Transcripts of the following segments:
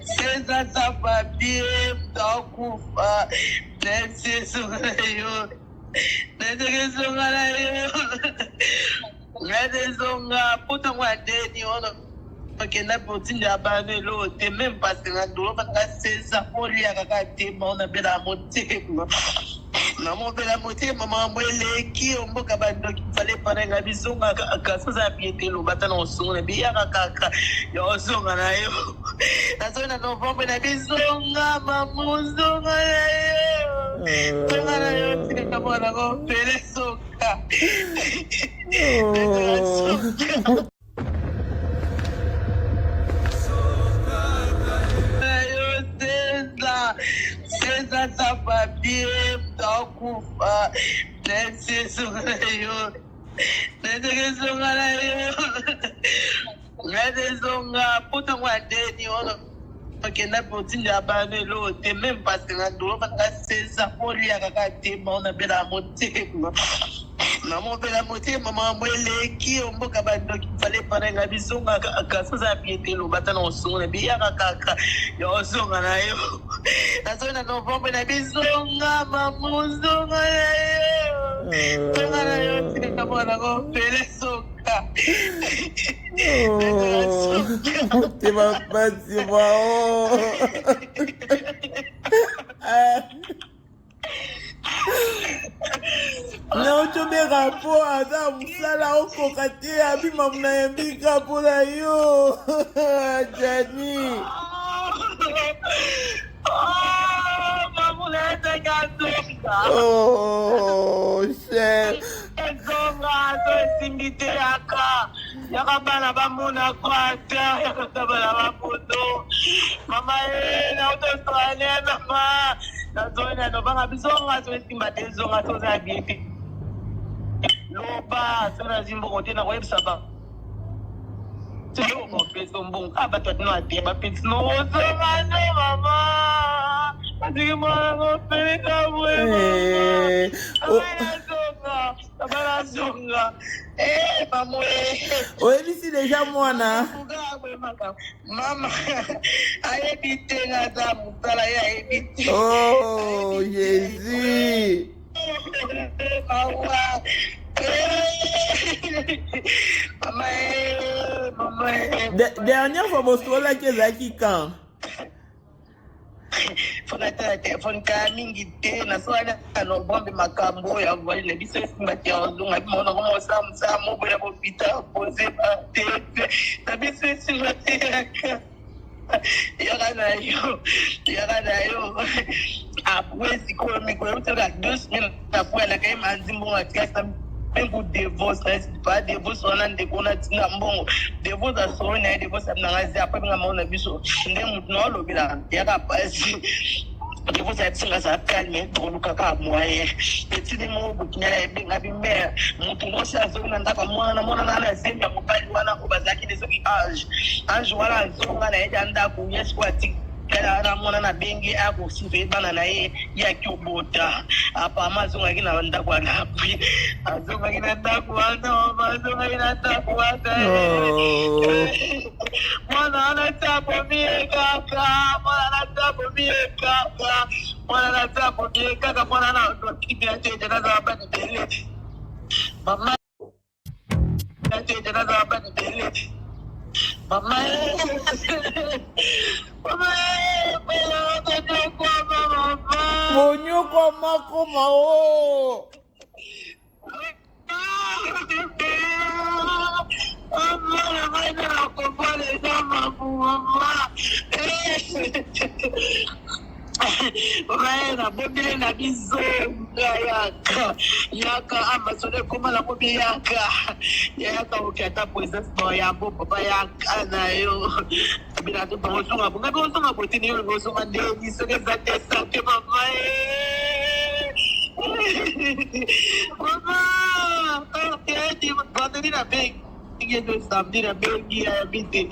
Seza sapapi mtakufa nesi sungayo nesi sungayo nesi sunga puta mwadeni ono kena potinja bane lo te même pas nga do ba ka seza poli akakati bona bela motema na mo bela motema mama eleki omboka bando kifale pananga bizunga akasoza piete lo batana osungana biya kaka yo osungana nayo nazona novembre na bizunga mamuzunga nayo sunga nayo tika bona go pele soka Seza sapapi mtakufa nesi sungayo nesi sungayo nesi sunga puta mwadeni ono kena potinja bane lo te même pas nga do ba ka seza poli akakati bona bela motema na mo bela motema mama eleki omboka bando kifale pananga bizunga akasoza piete lo batana osungana biya kaka yo osungana nayo nazona novembre na bizunga mamuzunga nayo sunga nayo tika bona go pele soka te va passer moi na uchobe rapport aza musala okoka te abima munayembika mpona yo Jani oh cher ezonga to esimbite yaka bana bamona kwata yakatabala bapoto mama na autostrane mama nazona novanga bizonga to esimba te zonga toza biete loba sona zimbo te na website ba mo peso mbung abato no ate ba pits no zonga no mama asiki mwana go peleka bwe mama zonga maman oyebisi deja mwana mama ayebite ngaza mutala ya ayebite oh Jésus dernière fois bosola ke ezalaki quand fona ta telefone ka mingi te na soana no bombe makambo ya voile le biso simati ozunga mona ko mosa msa mobo ya bopita pose ba te na biso simati yaka na yo après si ko mi ko utaka 2 semaines après la kai manzimbo atika Pengu divorce, pas divorce, on a des connaissances bon. Divorce à son nez, divorce à n'anger après bien mon abisso. Ndé mouton le bila, y'a pas si. Divorce à tirer sa calme, pour le caca moyen. Et si les mots bouquins bien abîmés, mouton aussi à zone n'a pas moi, na mona na zimba mobile wana kubazaki des âge. Âge voilà zone na yanda pour yes quoi kala mwana na bengi ako sife bana na ye ya kyobota apa mazunga kina ndakwa napi azunga kina ndakwa no mazunga kina ndakwa mwana anatapo mie kaka mwana na kibia tete na zaba ni bele mama tete na zaba ni bele mama Monyoko makoma o Raina bobile na bizonga yaka amasole koma la bobi yaka ukata poisa sno ya bobo yaka na yo bila to bonzonga bunga bonzonga botini yo bonzonga ndeni soke zate sate mama di bandini na beg ngedo samedi na bengi ya biti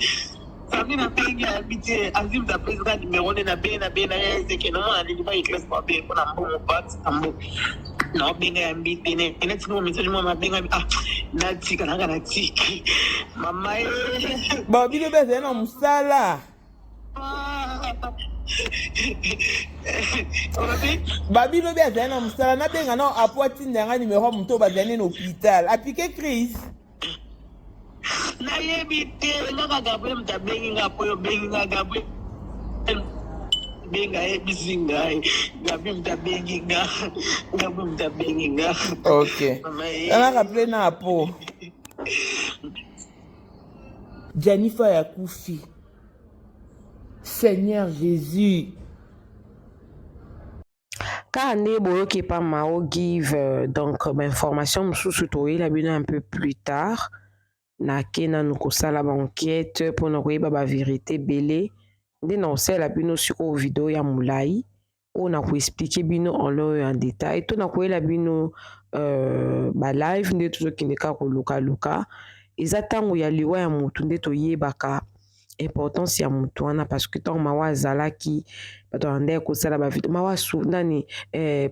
Samedi na bengi habité azim da président numéro 1 na be na ya ezeke na mwana ni ba classe pa be na mbongo pat ambo na benga ya mbite ne ene tiko message mama benga na tika na tiki mama ba bino beza na musala babino beza na musala na benga na apoti ndanga numéro muto bazane na hôpital apike crise na yebite ngaka gabriel mtabengi ngapo yo bengi ngaka benga ebisinga gabi mtabengi nga ok ana rappelé na apo Janifa ya kufi Seigneur Jésus Car boyoki pa mao give donc information mosusu toyela bino un peu plus tard na kena nukosala ba enquête pona koyeba ba vérité belé nde na osala bino siko video ya mulai o na ko expliquer bino en détail to na koyela bino ba live nde tozokende ka koluka eza ntango ya liwa ya mutu nde toyebaka importance ya mutu wana parce que ntango mawa azalaki bato ande kosala bavideo mawa nani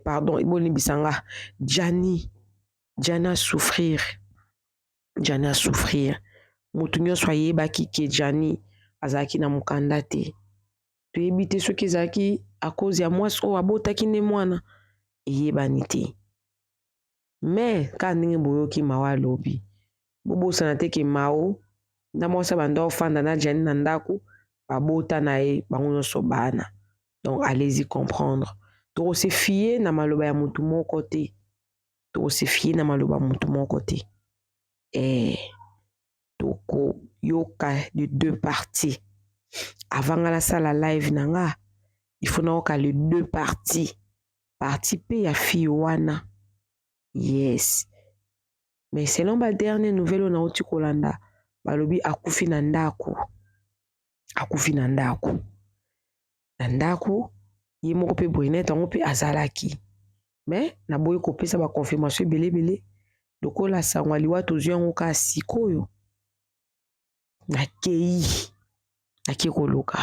pardon ebolimbisanga Jani a souffrir mutu nyonso ayebaki ke Jani azalaki na mokanda te toyebi te soki ezalaki a cause ya mwasi oyo abotaki nde mwana eyebani te mais kaka ndenge boyoki mawa alobi bobosana te ke mao na mwasi banda ofanda na Jani na ndako babota na ye bango nyonso bana donc allez-y comprendre tokose fie na maloba ya mutu moko te toko yoka de deux parties avant la sala live nanga il faut naoka les deux parties pe ya fille wana yes mais selon ba dernière nouvelle on a oti kolanda balobi akufi na ndako ye moko pe Brunette ngo pe azalaki mais na boyi kopesa ba confirmation belé lokola sangwa liwa tozwi yango ka sikoyo nake koluka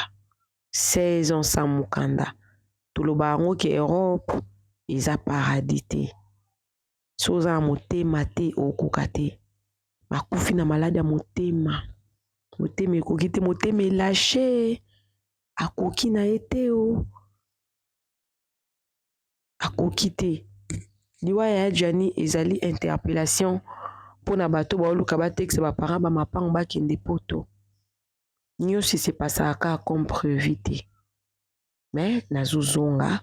16 ans sans mukanda toloba yango ke Europe eza paradis te so oza na motema te okoka te makufi na malade ya motema ekoki te motema elashe akoki na ye te o akoki te liwa ya Jani ezali interpellation mpona bato baoluka batekisa baparent bamapango bakende poto nyonso esepasaka comme prévu te mais nazozonga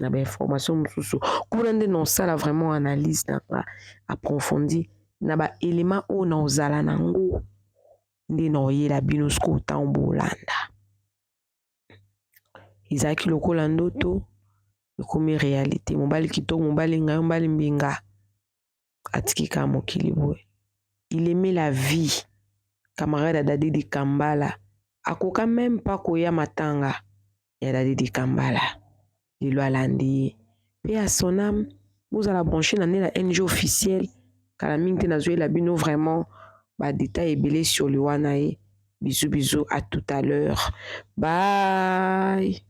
na bainformation mosusu kuna nde nosala vraiment analyse na approfondie na baélément oyo na ozala nango nde na oyela bino siko otango bolanda ezalaki lokola ndoto ekomi réalité mobali kitoko mobali ngai mobali mbinga atikika mokili boye il aimait la vie camarade ya Dadidi Kambala akoka même pas koya matanga ya Dadidi Kambala lelo alandi ye pe à son âme bozala branché na nde la NG officielle kala mingi te nazoyela bino vraiment badétail ebele sur le wana ye bisous à tout à l'heure bye.